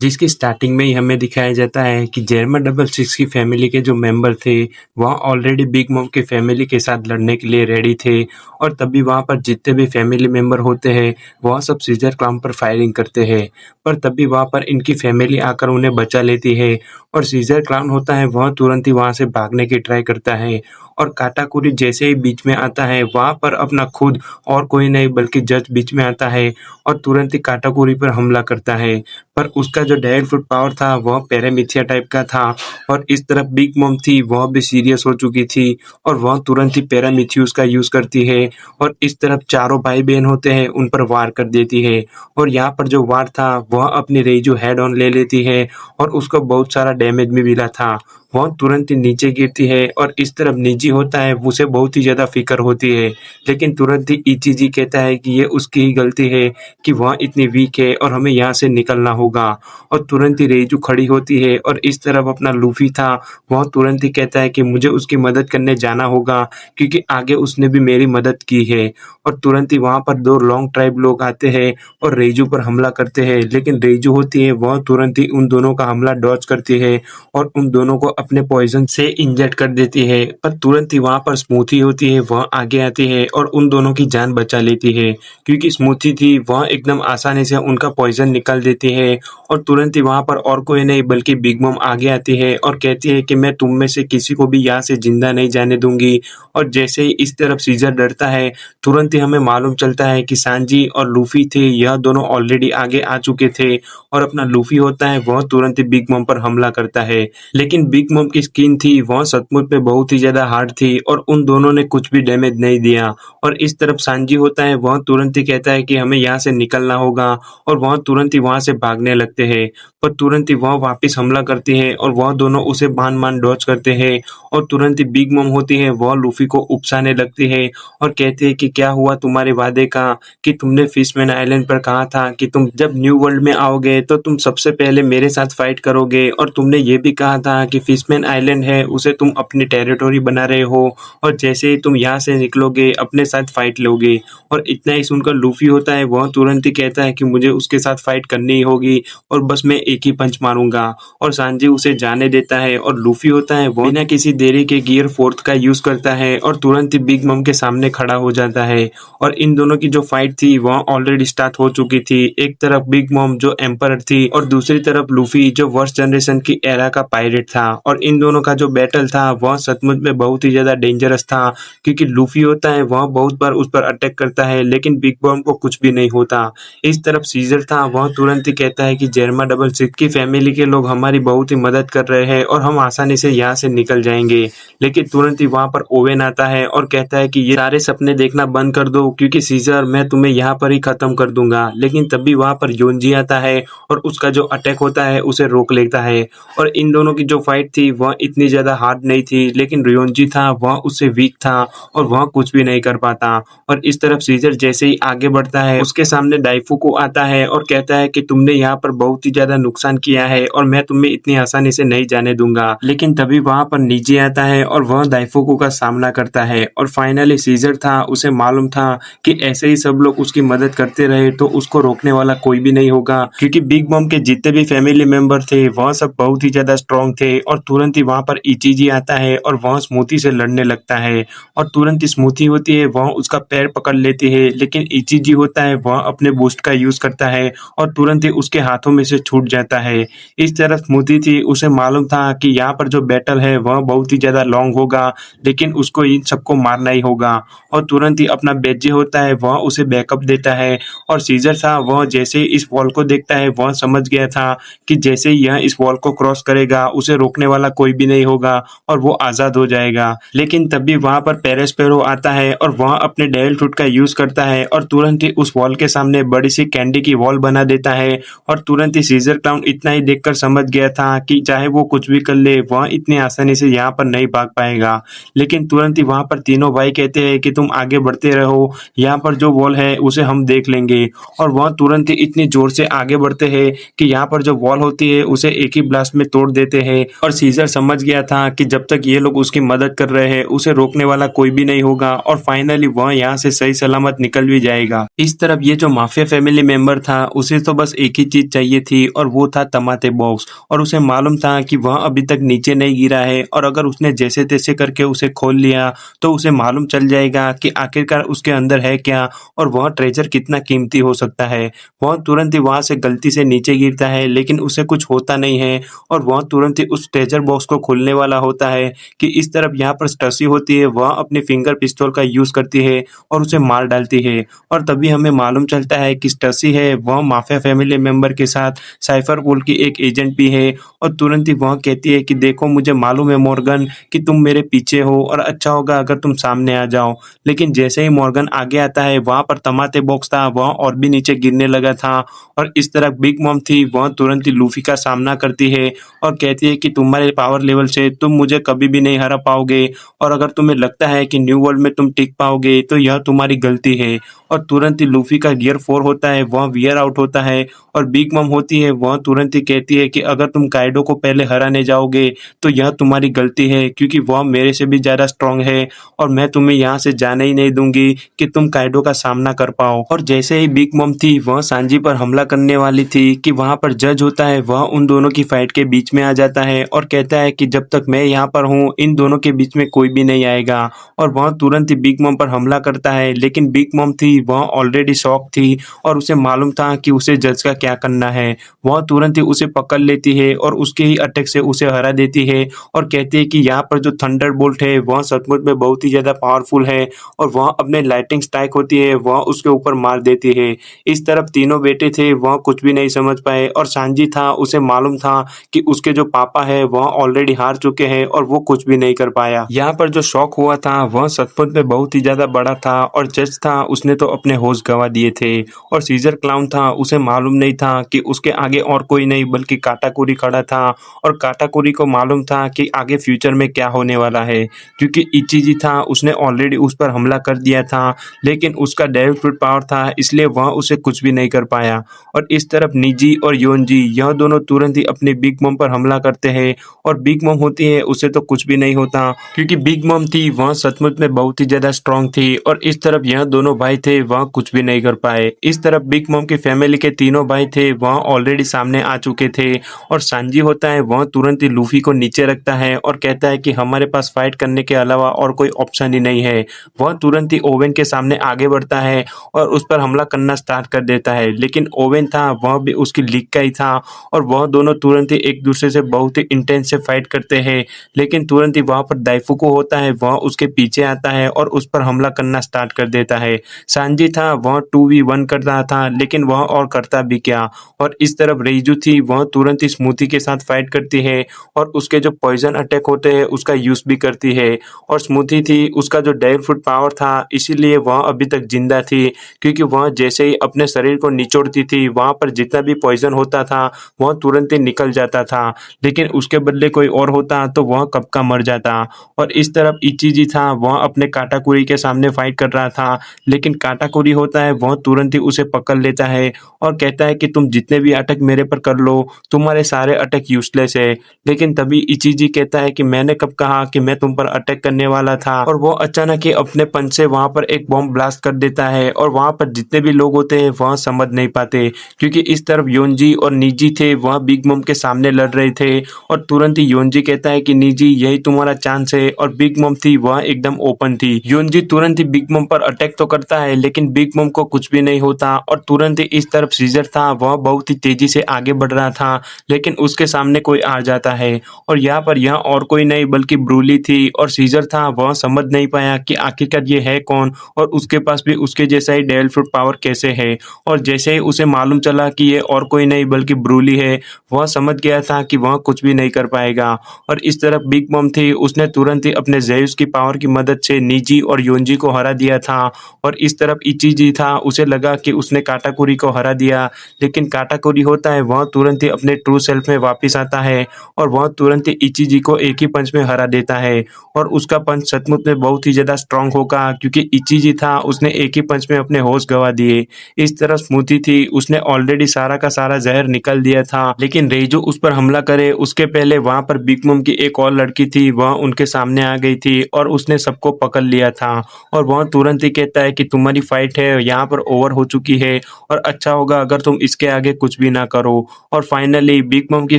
जिसकी स्टार्टिंग में ही हमें दिखाया जाता है कि जर्मन डबल सिक्स की फैमिली के जो मेंबर थे वह ऑलरेडी बिग मॉम की फैमिली के साथ लड़ने के लिए रेडी थे और तभी वहाँ पर जितने भी फैमिली मेंबर होते हैं वह सब सीजर क्लाउन पर फायरिंग करते हैं। पर तभी वहाँ पर इनकी फैमिली आकर उन्हें बचा लेती है और सीजर क्लाउन होता है वह तुरंत ही वहाँ से भागने की ट्राई करता है और काटाकुरी जैसे ही बीच में आता है वहाँ पर अपना खुद और कोई नहीं बल्कि जज बीच में आता है और तुरंत ही काटाकुरी पर हमला करता है। पर उसका जो ड्रैगन फ्रूट पावर था वह पैरामिथिया टाइप का था और इस तरफ बिग मॉम थी वह भी सीरियस हो चुकी थी और वह तुरंत ही पैरामिथियूस का यूज करती है और इस तरफ चारों भाई बहन होते हैं उन पर वार कर देती है और यहाँ पर जो वार था वह अपनी रेजो हेड ऑन ले लेती है और उसको बहुत सारा डैमेज भी मिला था। वह तुरंत ही नीचे गिरती है और इस तरफ निजी होता है उसे बहुत ही ज्यादा फिक्र होती है, लेकिन तुरंत ही इचिजी कहता है कि ये उसकी ही गलती है कि वह इतनी वीक है और हमें यहाँ से निकलना होगा। और तुरंत ही रेजू खड़ी होती है और इस तरफ अपना लूफी था वह तुरंत ही कहता है कि मुझे उसकी मदद करने जाना होगा क्योंकि आगे उसने भी मेरी मदद की है। और तुरंत ही वहाँ पर दो लॉन्ग ट्राइब लोग आते हैं और रेजू पर हमला करते हैं, लेकिन रेजू होती है वह तुरंत ही उन दोनों का हमला डॉज करती है और उन दोनों को अपने पॉइजन से इंजेक्ट कर देती है। पर तुरंत ही वहाँ पर स्मूथी होती है वह आगे आती है और उन दोनों की जान बचा लेती है क्योंकि स्मूथी थी वह एकदम आसानी से उनका पॉइजन निकाल देती है। और तुरंत ही वहाँ पर और कोई नहीं बल्कि बिग मॉम आगे आती है और कहती है कि मैं तुम में से किसी को भी यहाँ से जिंदा नहीं जाने दूंगी। और जैसे ही इस तरफ सीजर डरता है तुरंत ही हमें मालूम चलता है कि सांजी और लूफी थे यह दोनों ऑलरेडी आगे आ चुके थे और अपना लूफी होता है वह तुरंत ही बिग मॉम पर हमला करता है। लेकिन बिग मॉम की स्किन थी वह सचमुच में बहुत ही ज्यादा हार्ड थी और उन दोनों ने कुछ भी डैमेज नहीं दिया। और इस तरफ सांजी होता है वह तुरंत ही कहता है कि हमें यहाँ से निकलना होगा और वह तुरंत ही वहां से भागने लगते हैं। पर तुरंत ही वह वापस हमला करती है और वह दोनों उसे मान मान डॉज करते हैं और तुरंत ही बिग मॉम होती है वह लूफी को उपसाने लगती है और कहती है कि क्या हुआ तुम्हारे वादे का कि तुमने फिशमैन आइलैंड पर कहा था कि तुम जब न्यू वर्ल्ड में आओगे तो तुम सबसे पहले मेरे साथ फाइट करोगे और तुमने ये भी कहा था कि फिशमैन आइलैंड है उसे तुम अपनी टेरिटोरी बना रहे हो और जैसे ही तुम यहाँ से निकलोगे अपने साथ फाइट लोगे। और इतना ही सुनकर लूफी होता है वह तुरंत ही कहता है कि मुझे उसके साथ फाइट करनी ही होगी और बस मैं एक ही पंच मारूंगा। और सांजी उसे जाने देता है और लूफी होता है वो बिना किसी देरी के गियर फोर्थ का यूज करता है और तुरंत ही बिग मम के सामने खड़ा हो जाता है। और इन दोनों की जो फाइट थी वह ऑलरेडी स्टार्ट हो चुकी थी। एक तरफ बिग मॉम जो एम्परर थी और दूसरी तरफ लूफी जो वर्स्ट जनरेशन की एरा का पायरेट था। और इन दोनों का जो बैटल था वह सचमुच में बहुत ही ज्यादा डेंजरस था क्योंकि लूफी होता है वह बहुत बार उस पर अटैक करता है लेकिन बिग मॉम को कुछ भी नहीं होता। इस तरफ सीजर था वह तुरंत ही कहता है कि जर्मा डबल सिक्स की फैमिली के लोग हमारी बहुत ही मदद कर रहे हैं और हम आसानी से यहाँ से निकल जाएंगे। लेकिन तुरंत ही वहाँ पर ओवेन आता है और कहता है कि ये सारे सपने देखना बंद कर दो क्योंकि सीजर मैं तुम्हें यहाँ पर ही खत्म कर दूंगा। लेकिन तभी वहाँ पर योंजी आता है और उसका जो अटैक होता है उसे रोक लेता है। और इन दोनों की जो फाइट थी वह इतनी ज्यादा हार्ड नहीं थी लेकिन रियोंजी था वह उससे वीक था और वह कुछ भी नहीं कर पाता। और इस तरफ सीजर जैसे ही आगे बढ़ता है उसके सामने डाइफुको आता है और कहता है कि तुमने यहाँ पर बहुत ही ज्यादा नुकसान किया है और मैं तुम्हें इतनी आसानी से नहीं जाने दूंगा। लेकिन तभी वहाँ पर नीचे आता है और वह डाइफुको का सामना करता है और फाइनली सीजर था उसे मालूम था कि ऐसे ही सब लोग उसकी मदद करते रहे तो उसको रोकने वाला कोई भी नहीं होगा क्योंकि बिग मॉम के जितने भी फैमिली मेंबर थे वह सब बहुत ही ज्यादा स्ट्रॉन्ग थे। और तुरंत ही वहाँ पर इचिजी आता है और वह स्मूथी से लड़ने लगता है और तुरंत ही स्मूथी होती है वह उसका पैर पकड़ लेती है लेकिन इचिजी होता है वह अपने बूस्ट का यूज करता है और तुरंत ही उसके हाथों में से छूट जाता है। इस तरफ स्मूथी थी उसे मालूम था कि यहाँ पर जो बैटल है वह बहुत ही ज्यादा लॉन्ग होगा लेकिन उसको इन सबको मारना ही होगा। और तुरंत ही अपना बेजे होता है वह उसे बैकअप देता है और सीजर था वह जैसे ही इस वॉल को देखता है वह समझ गया था कि जैसे ही यह इस वॉल को क्रॉस करेगा उसे रोकने वाला कोई भी नहीं होगा और वो आजाद हो जाएगा। लेकिन तभी वहां पर पेरेस्पेरो आता है और वह अपने डेविल फ्रूट का यूज करता है और तुरंत ही उस वॉल के सामने बड़ी सी कैंडी की वॉल बना देता है। और तुरंत ही सीजर क्लाउन इतना ही देखकर समझ गया था कि चाहे वो कुछ भी कर ले वह इतनी आसानी से यहाँ पर नहीं भाग पाएगा। लेकिन तुरंत ही वहां पर तीनों भाई कहते हैं कि तुम आगे बढ़ते रहो, यहाँ पर जो वॉल है उसे हम देख लेंगे। और वह तुरंत ही इतनी जोर से आगे बढ़ते हैं कि यहाँ पर जो वॉल होती है उसे एक ही ब्लास्ट में तोड़ देते हैं और सीजर समझ गया था कि जब तक ये लोग उसकी मदद कर रहे हैं उसे रोकने वाला कोई भी नहीं होगा और फाइनली वह यहाँ से सही सलामत निकल भी जाएगा। इस तरफ ये जो माफिया फैमिली मेंबर था उसे तो बस एक ही चीज चाहिए थी और वो था तमाते बॉक्स, और उसे मालूम था कि वह अभी तक नीचे नहीं गिरा है और अगर उसने जैसे तैसे करके उसे खोल लिया तो उसे मालूम चल जाएगा कि आखिरकार उसके अंदर है क्या और वह ट्रेजर कितना कीमती हो सकता है। वह तुरंत ही वहां से गलती से नीचे गिरता है लेकिन उसे कुछ होता नहीं है और वह तुरंत ही उस ट्रेजर बॉक्स को खोलने वाला होता है कि इस तरफ यहाँ पर स्टसी होती है, वह अपनी फिंगर पिस्तौल का यूज करती है और उसे मार डालती है। और तभी हमें मालूम चलता है कि स्टसी है वह माफिया फैमिली मेंबर के साथ साइफर पोल की एक एजेंट भी है और तुरंत ही वह कहती है कि देखो मुझे मालूम है मॉर्गन कि तुम मेरे पीछे हो और अच्छा होगा अगर तुम सामने आ जाओ। लेकिन जैसे ही मॉर्गन आगे आता है वहां पर तमाते बॉक्स था वह और भी नीचे गिरने लगा था और इस तरफ बिग मॉम थी वह तुरंत ही लूफी का सामना करती है और कहती है कि तुम्हारे पावर लेवल से तुम मुझे कभी भी नहीं हरा पाओगे और अगर तुम्हें लगता है कि न्यू वर्ल्ड में तुम टिक पाओगे तो यह तुम्हारी गलती है। और तुरंत ही लूफी का गियर 4 होता है, वह वियर आउट होता है और बिग मॉम होती है वह तुरंत ही कहती है कि अगर तुम काइडो को पहले हराने जाओगे तो यह तुम्हारी गलती है क्योंकि वह मेरे से भी ज्यादा स्ट्रांग है और मैं तुम्हें यहाँ से जाने ही नहीं दूंगी कि तुम काइडो का सामना कर पाओ। और जैसे ही बिग मॉम थी वह सांजी पर हमला करने वाली थी कि वहां पर जज होता है वह उन दोनों की फाइट के बीच में आ जाता है और कहता है कि जब तक मैं यहाँ पर हूँ इन दोनों के बीच में कोई भी नहीं आएगा और वह तुरंत ही बिग मॉम पर हमला करता है। लेकिन बिग मॉम थी वह ऑलरेडी शॉक थी और उसे मालूम था कि उसे जज का क्या करना है। वह तुरंत ही उसे पकड़ लेती है और उसके ही अटैक से उसे हरा देती है और कहती है कि यहाँ पर जो थंडर बोल्ट है वह सचमुच में बहुत ही ज्यादा पावरफुल है और वह अपने लाइटिंग स्ट्राइक होती है वह उसके ऊपर मार देती है। इस तरफ तीनों बेटे थे वह कुछ भी नहीं समझ पाए और सांजी था उसे मालूम था कि उसके जो पापा है वह ऑलरेडी हार चुके हैं और वो कुछ भी नहीं कर पाया। यहाँ पर जो शौक हुआ था वह सचमुच में बहुत ही ज्यादा बड़ा था और जज था उसने तो अपने होश गंवा दिए थे और सीजर क्लाउन था उसे मालूम नहीं था कि उसके आगे और कोई नहीं बल्कि काटाकुरी खड़ा था और काटाकुरी को मालूम था कि आगे फ्यूचर में क्या होने वाला है क्योंकि इचिजी था उसने ऑलरेडी उस पर हमला कर दिया था लेकिन उसका डेविल फ्रूट पावर था इसलिए वह उसे कुछ भी नहीं कर पाया। और इस तरफ निजी और योनजी यह दोनों तुरंत ही अपनी बिग मॉम पर हमला करते हैं और बिग मॉम होती है उसे तो कुछ भी नहीं होता क्योंकि बिग मॉम थी वह सचमुच में बहुत ही ज्यादा स्ट्रांग थी और इस तरफ यह दोनों भाई थे वह कुछ भी नहीं कर पाए। इस तरफ बिग मॉम की फैमिली के तीनों भाई थे वह ऑलरेडी सामने आ चुके थे और सांजी होता है वह तुरंत ही लूफी को नीचे रखता है और कहता है कि हमारे पास फाइट करने के अलावा और कोई ऑप्शन ही नहीं है। वह तुरंत ही ओवेन के सामने आगे बढ़ता है और उस पर हमला करना स्टार्ट कर देता है लेकिन ओवेन था वह भी उसकी लीग का ही था और वह दोनों तुरंत ही एक दूसरे से बहुत ही इंटेंस से फाइट करते हैं। लेकिन तुरंत ही वहां पर दाइफुको होता है वह उसके पीछे आता है और उस पर हमला करना स्टार्ट कर देता है। सांजी था वह 2v1 कर रहा था लेकिन वह और करता भी क्या। और इस तरफ रेजू थी वह तुरंत ही स्मूथी के साथ फाइट करती है और उसके जो पॉइजन अटैक होते हैं उसका यूज भी करती है और स्मूथी थी उसका जो डेविल फ्रूट पावर था इसीलिए वह अभी तक जिंदा थी क्योंकि वह जैसे ही अपने शरीर को निचोड़ती थी वहां पर जितना भी पॉइजन होता था वह तुरंत ही निकल जाता था लेकिन उसके बदले कोई और होता तो वह कब का मर जाता। और इस तरफ इचिजी था वह अपने काटाकुरी के सामने फाइट कर रहा था लेकिन काटाकुरी होता है वह तुरंत ही उसे पकड़ लेता है और कहता है कि तुम जितने भी अटैक मेरे पर कर लो तुम्हारे सारे अटैक यूजलेस है। लेकिन तभी इचिजी कहता है कि मैंने कब कहा कि मैं तुम पर अटैक करने वाला था और वो अचानक ही अपने पंच से वहां पर एक बॉम्ब ब्लास्ट कर देता है और वहां पर जितने भी लोग होते हैं वह समझ नहीं पाते क्योंकि इस तरफ योनजी और निजी थे वह बिग मॉम के सामने लड़ रहे थे और तुरंत ही योनजी कहता है कि निजी यही तुम्हारा चांस है और बिग मॉम थी वह एकदम ओपन थी। योनजी तुरंत ही बिग मॉम पर अटैक तो करता है लेकिन बिग मॉम को कुछ भी नहीं होता और तुरंत ही इस तरफ सीजर था वह बहुत ही तेजी से आगे बढ़ रहा था लेकिन उसके सामने कोई आ जाता है और यहाँ पर यह और कोई नहीं बल्कि ब्रूली थी और सीजर था वह समझ नहीं पाया कि आखिरकार ये है कौन और उसके पास भी उसके जैसा ही डेविल फ्रूट पावर कैसे है। और जैसे ही उसे मालूम चला कि ये और कोई नहीं बल्कि ब्रूली है वह समझ गया था कि वह कुछ भी नहीं कर पाएगा। और इस तरफ बिग मॉम थी उसने तुरंत ही अपने जेउस की पावर की मदद से निजी और योनजी को हरा दिया था और इस तरफ इचिजी था उसे लगा कि उसने काटाकुरी को हरा दिया लेकिन काटाकुरी होता है वह तुरंत ही अपने ट्रू सेल्फ में वापस आता है और वह तुरंत ही इचिजी को एक ही पंच में हरा देता है और उसका पंच सचमुच में बहुत ही ज्यादा स्ट्रांग होगा क्योंकि इचिजी था उसने एक ही पंच में अपने होश गंवा दिए। इस तरह स्मूथी थी उसने ऑलरेडी सारा का सारा जहर निकल दिया था लेकिन रेजू उस पर हमला करे उसके पहले पहले वहाँ पर बिग मॉम की एक और लड़की थी, वह उनके सामने आ गई थी और उसने सबको पकड़ लिया था और वह तुरंत ही कहता है कि तुम्हारी फाइट है यहाँ पर ओवर हो चुकी है और अच्छा होगा अगर तुम इसके आगे कुछ भी ना करो। और फाइनली बिग मॉम की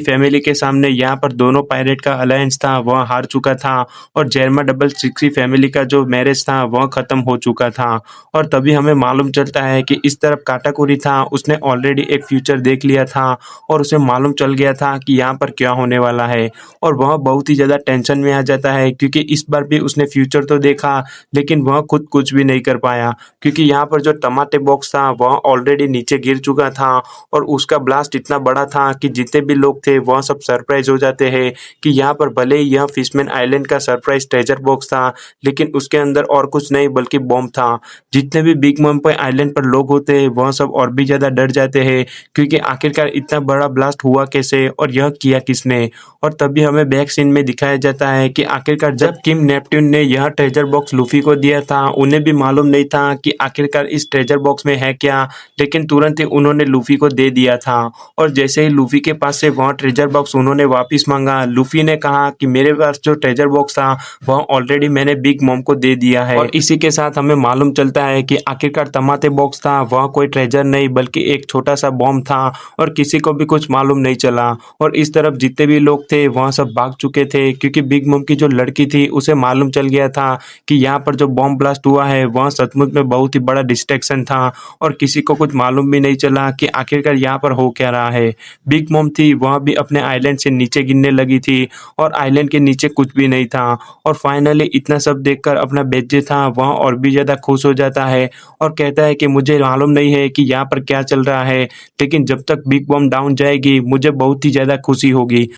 फैमिली के सामने यहाँ पर दोनों पायरेट का अलायंस था वह हार चुका था और जैरमा डबल सिक्स की फैमिली का जो मैरिज था वह खत्म हो चुका था। और तभी हमें मालूम चलता है कि इस तरफ काटाकुरी था, उसने ऑलरेडी एक फ्यूचर देख लिया था और उसे मालूम चल गया था कि यहाँ पर क्या होने वाला है और वह बहुत ही ज़्यादा टेंशन में आ जाता है क्योंकि इस बार भी उसने फ्यूचर तो देखा लेकिन वह खुद कुछ भी नहीं कर पाया क्योंकि यहाँ पर जो टमाटे बॉक्स था वह ऑलरेडी नीचे गिर चुका था और उसका ब्लास्ट इतना बड़ा था कि जितने भी लोग थे वह सब सरप्राइज हो जाते हैं कि यहाँ पर भले ही यह फिशमैन आइलैंड का सरप्राइज ट्रेजर बॉक्स था लेकिन उसके अंदर और कुछ नहीं बल्कि बॉम्ब था। जितने भी बिग मॉम पे आइलैंड पर लोग होते हैं वह सब और भी ज़्यादा डर जाते हैं क्योंकि आखिरकार इतना बड़ा ब्लास्ट हुआ कैसे और यह किया किसने। और तभी हमें बैक सीन में दिखाया जाता है कि आखिरकार जब किम नेपट्यून ने यह ट्रेजर बॉक्स लूफी को दिया था उन्हें भी मालूम नहीं था कि आखिरकार इस ट्रेजर बॉक्स में है क्या, लेकिन तुरंत ही उन्होंने लूफी को दे दिया था। और जैसे ही लूफी के पास से वह ट्रेजर बॉक्स उन्होंने वापस मांगा, लूफी ने कहा कि मेरे पास जो ट्रेजर बॉक्स था वह ऑलरेडी मैंने बिग मॉम को दे दिया है। और इसी के साथ हमें मालूम चलता है कि आखिरकार टमाटे बॉक्स था वह कोई ट्रेजर नहीं बल्कि एक छोटा सा बॉम्ब था और किसी को भी कुछ मालूम नहीं चला। और इस तरफ जितने भी लोग थे वह सब भाग चुके थे क्योंकि बिग मॉम की जो लड़की थी उसे मालूम चल गया था कि यहाँ पर जो बॉम्ब ब्लास्ट हुआ है वह सचमुच में बहुत ही बड़ा डिस्ट्रैक्शन था और किसी को कुछ मालूम भी नहीं चला कि आखिरकार यहाँ पर हो क्या रहा है। बिग मॉम थी वह भी अपने आइलैंड से नीचे गिरने लगी थी और आइलैंड के नीचे कुछ भी नहीं था। और फाइनली इतना सब देखकर अपना बेटे था वह और भी ज़्यादा खुश हो जाता है और कहता है कि मुझे मालूम नहीं है कि यहाँ पर क्या चल रहा है लेकिन जब तक बिग बॉम्ब डाउन जाएगी मुझे बहुत ही ज़्यादा खुशी होगी।